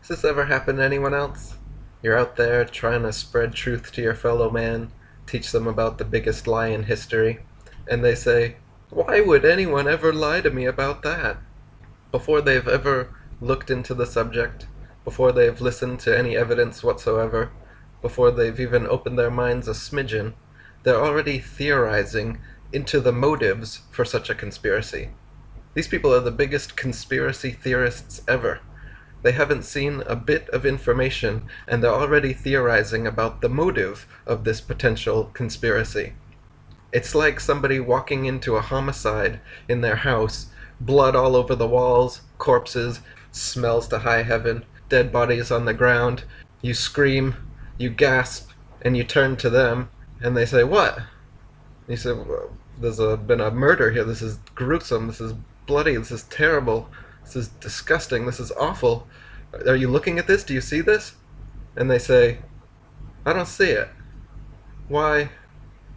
Has this ever happened to anyone else? You're out there trying to spread truth to your fellow man, teach them about the biggest lie in history, and they say, "Why would anyone ever lie to me about that?" Before they've ever looked into the subject, before they've listened to any evidence whatsoever, before they've even opened their minds a smidgen, they're already theorizing into the motives for such a conspiracy. These people are the biggest conspiracy theorists ever. They haven't seen a bit of information, and they're already theorizing about the motive of this potential conspiracy. It's like somebody walking into a homicide in their house, blood all over the walls, corpses, smells to high heaven, dead bodies on the ground. You scream, you gasp, and you turn to them, and they say, "What?" You say, "Well, there's been a murder here. This is gruesome. This is bloody. This is terrible. This is disgusting. This is awful. Are you looking at this? Do you see this?" And they say, "I don't see it. Why?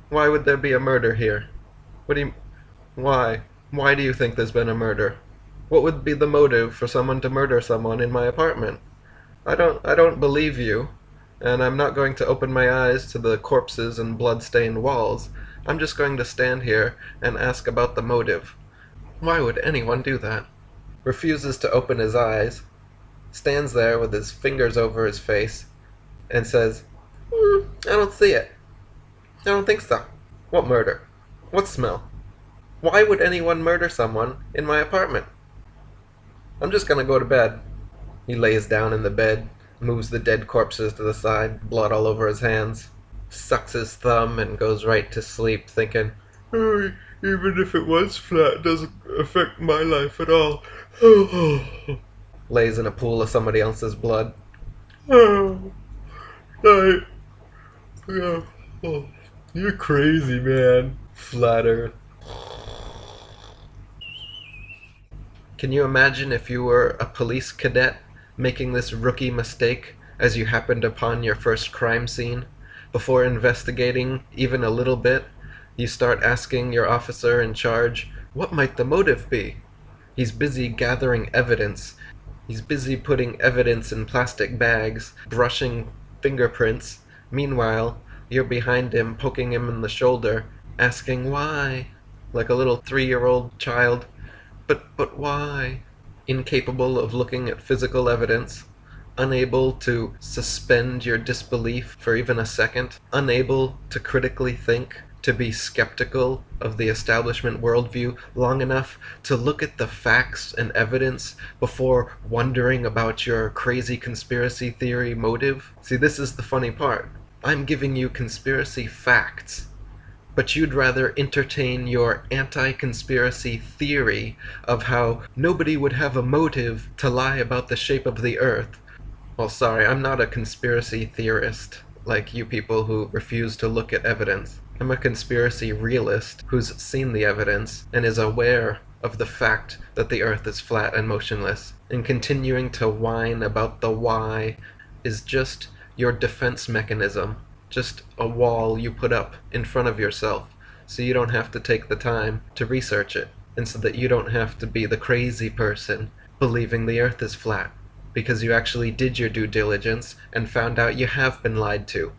Why would there be a murder here? What do you... Why? Why do you think there's been a murder? What would be the motive for someone to murder someone in my apartment? I don't believe you, and I'm not going to open my eyes to the corpses and blood-stained walls. I'm just going to stand here and ask about the motive. Why would anyone do that?" Refuses to open his eyes, stands there with his fingers over his face, and says, I don't see it. I don't think so. What murder? What smell? Why would anyone murder someone in my apartment? I'm just gonna go to bed." He lays down in the bed, moves the dead corpses to the side, blood all over his hands, sucks his thumb, and goes right to sleep, thinking, "Oh, even if it was flat, it doesn't affect my life at all." Lays in a pool of somebody else's blood. "Oh, yeah. Oh, you're crazy, man. Flat Earth." Can you imagine if you were a police cadet making this rookie mistake as you happened upon your first crime scene? Before investigating even a little bit, you start asking your officer in charge, what might the motive be? He's busy gathering evidence. He's busy putting evidence in plastic bags, brushing fingerprints. Meanwhile, you're behind him, poking him in the shoulder, asking why, like a little 3-year-old child. But why? Incapable of looking at physical evidence, unable to suspend your disbelief for even a second, unable to critically think, to be skeptical of the establishment worldview long enough to look at the facts and evidence before wondering about your crazy conspiracy theory motive. See, this is the funny part. I'm giving you conspiracy facts, but you'd rather entertain your anti-conspiracy theory of how nobody would have a motive to lie about the shape of the Earth. Well, sorry, I'm not a conspiracy theorist like you people who refuse to look at evidence. I'm a conspiracy realist who's seen the evidence and is aware of the fact that the Earth is flat and motionless. And continuing to whine about the why is just your defense mechanism. Just a wall you put up in front of yourself so you don't have to take the time to research it, and so that you don't have to be the crazy person believing the Earth is flat, because you actually did your due diligence and found out you have been lied to.